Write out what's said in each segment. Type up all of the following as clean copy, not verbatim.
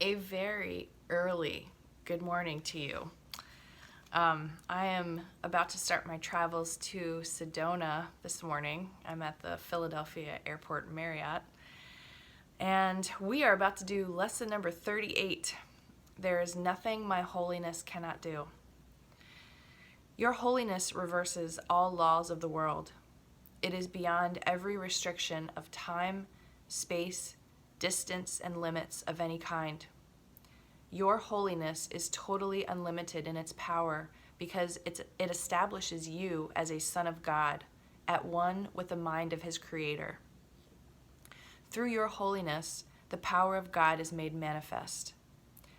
A very early good morning to you. I am about to start my travels to Sedona this morning. I'm at the Philadelphia Airport Marriott, and we are about to do lesson number 38. There is nothing my holiness cannot do. Your holiness reverses all laws of the world. It is beyond every restriction of time, space, distance, and limits of any kind. Your holiness is totally unlimited in its power because it establishes you as a son of God, at one with the mind of his Creator. Through your holiness, the power of God is made manifest.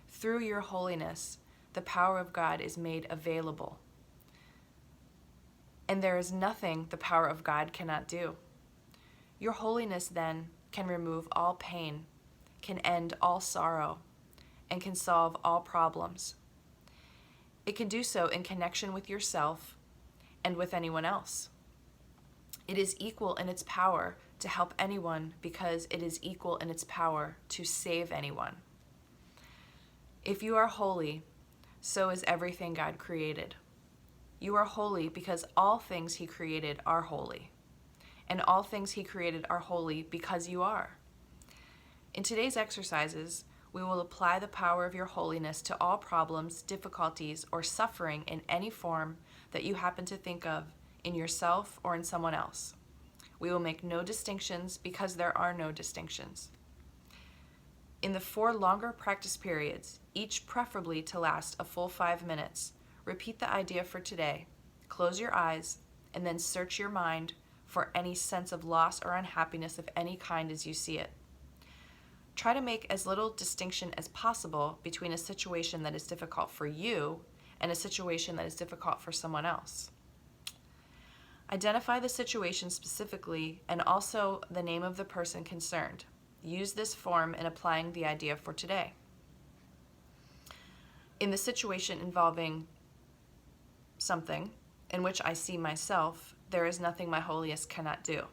Through your holiness, the power of God is made available. And there is nothing the power of God cannot do. Your holiness, then, can remove all pain, can end all sorrow, and can solve all problems. It can do so in connection with yourself and with anyone else. It is equal in its power to help anyone because it is equal in its power to save anyone. If you are holy, so is everything God created. You are holy because all things he created are holy, and all things he created are holy because you are. In today's exercises, we will apply the power of your holiness to all problems, difficulties, or suffering in any form that you happen to think of in yourself or in someone else. We will make no distinctions because there are no distinctions. In the 4 longer practice periods, each preferably to last a full 5 minutes, repeat the idea for today, close your eyes, and then search your mind for any sense of loss or unhappiness of any kind as you see it. Try to make as little distinction as possible between a situation that is difficult for you and a situation that is difficult for someone else. Identify the situation specifically and also the name of the person concerned. Use this form in applying the idea for today. In the situation involving something in which I see myself, there is nothing my holiness cannot do.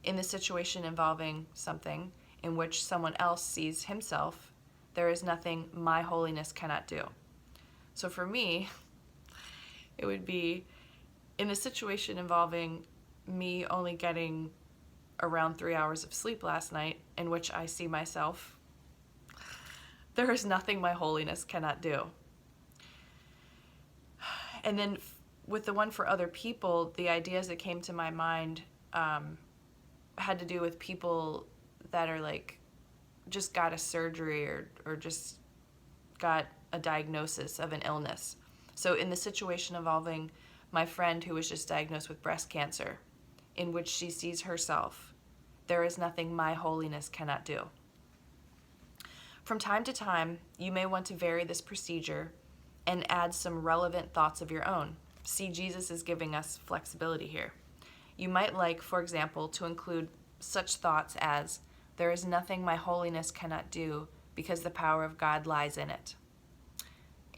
In the situation involving something in which someone else sees himself, there is nothing my holiness cannot do. So for me, it would be in a situation involving me only getting around 3 hours of sleep last night, in which I see myself, there is nothing my holiness cannot do. And then with the one for other people, the ideas that came to my mind had to do with people that are like just got a surgery or just got a diagnosis of an illness. So in the situation involving my friend who was just diagnosed with breast cancer, in which she sees herself, there is nothing my holiness cannot do. From time to time, you may want to vary this procedure and add some relevant thoughts of your own. See, Jesus is giving us flexibility here. You might like, for example, to include such thoughts as, there is nothing my holiness cannot do because the power of God lies in it.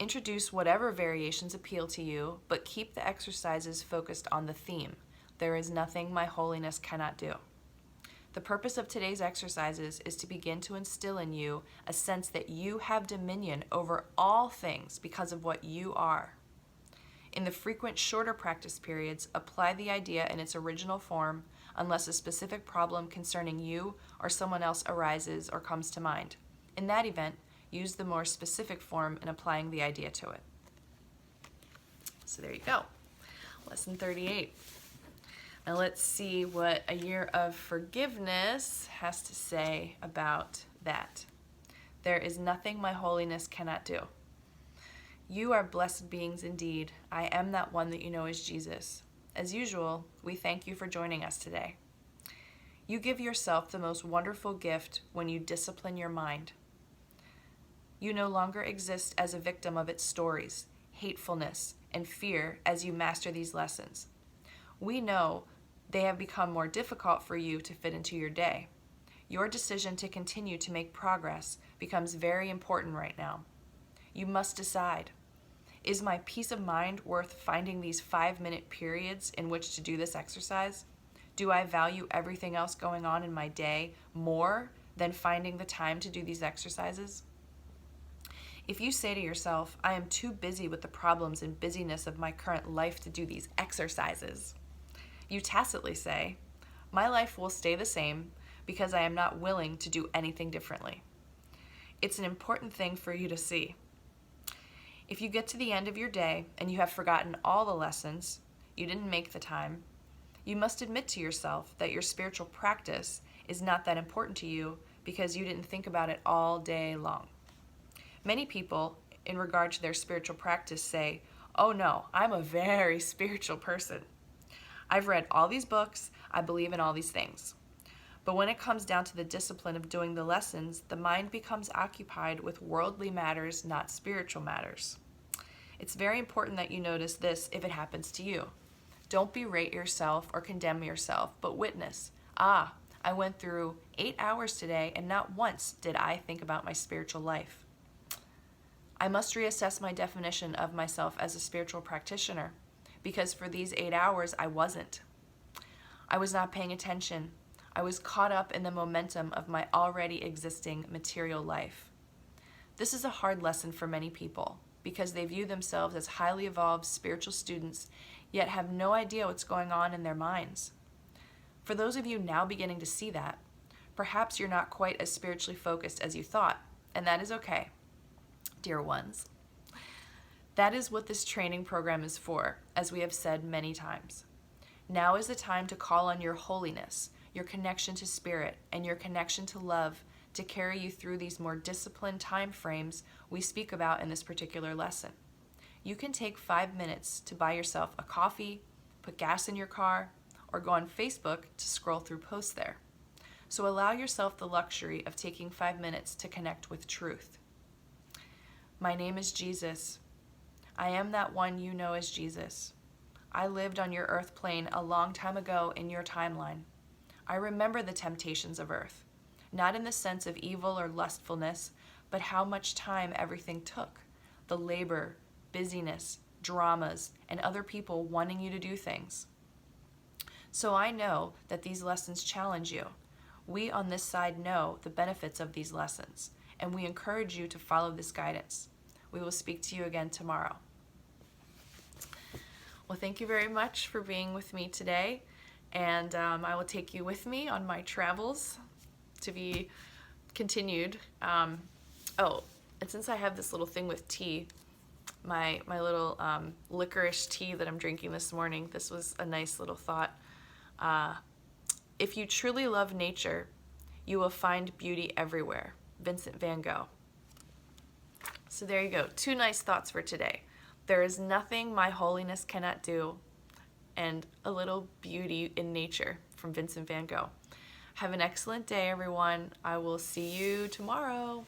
Introduce whatever variations appeal to you, but keep the exercises focused on the theme. There is nothing my holiness cannot do. The purpose of today's exercises is to begin to instill in you a sense that you have dominion over all things because of what you are. In the frequent shorter practice periods, apply the idea in its original form unless a specific problem concerning you or someone else arises or comes to mind. In that event, use the more specific form in applying the idea to it. So there you go. Lesson 38. Now let's see what a year of forgiveness has to say about that. There is nothing my holiness cannot do. You are blessed beings indeed. I am that one that you know as Jesus. As usual, we thank you for joining us today. You give yourself the most wonderful gift when you discipline your mind. You no longer exist as a victim of its stories, hatefulness, and fear as you master these lessons. We know they have become more difficult for you to fit into your day. Your decision to continue to make progress becomes very important right now. You must decide, is my peace of mind worth finding these 5-minute periods in which to do this exercise? Do I value everything else going on in my day more than finding the time to do these exercises? If you say to yourself, I am too busy with the problems and busyness of my current life to do these exercises, you tacitly say, my life will stay the same because I am not willing to do anything differently. It's an important thing for you to see. If you get to the end of your day and you have forgotten all the lessons, you didn't make the time, you must admit to yourself that your spiritual practice is not that important to you because you didn't think about it all day long. Many people, in regard to their spiritual practice, say, oh no, I'm a very spiritual person. I've read all these books, I believe in all these things. But when it comes down to the discipline of doing the lessons, the mind becomes occupied with worldly matters, not spiritual matters. It's very important that you notice this if it happens to you. Don't berate yourself or condemn yourself, but witness, I went through 8 hours today and not once did I think about my spiritual life. I must reassess my definition of myself as a spiritual practitioner because for these 8 hours I wasn't. I was not paying attention. I was caught up in the momentum of my already existing material life. This is a hard lesson for many people because they view themselves as highly evolved spiritual students yet have no idea what's going on in their minds. For those of you now beginning to see that, perhaps you're not quite as spiritually focused as you thought, and that is okay, dear ones. That is what this training program is for, as we have said many times. Now is the time to call on your holiness, your connection to spirit, and your connection to love to carry you through these more disciplined time frames we speak about in this particular lesson. You can take 5 minutes to buy yourself a coffee, put gas in your car, or go on Facebook to scroll through posts there. So allow yourself the luxury of taking 5 minutes to connect with truth. My name is Jesus. I am that one you know as Jesus. I lived on your earth plane a long time ago in your timeline. I remember the temptations of earth, not in the sense of evil or lustfulness, but how much time everything took, the labor, busyness, dramas, and other people wanting you to do things. So I know that these lessons challenge you. We on this side know the benefits of these lessons, and we encourage you to follow this guidance. We will speak to you again tomorrow. Well, thank you very much for being with me today, and I will take you with me on my travels to be continued. And since I have this little thing with tea, my little licorice tea that I'm drinking this morning, this was a nice little thought. If you truly love nature, you will find beauty everywhere. Vincent van Gogh. So there you go. 2 nice thoughts for today. There is nothing my holiness cannot do, and a little beauty in nature from Vincent van Gogh. Have an excellent day, everyone. I will see you tomorrow.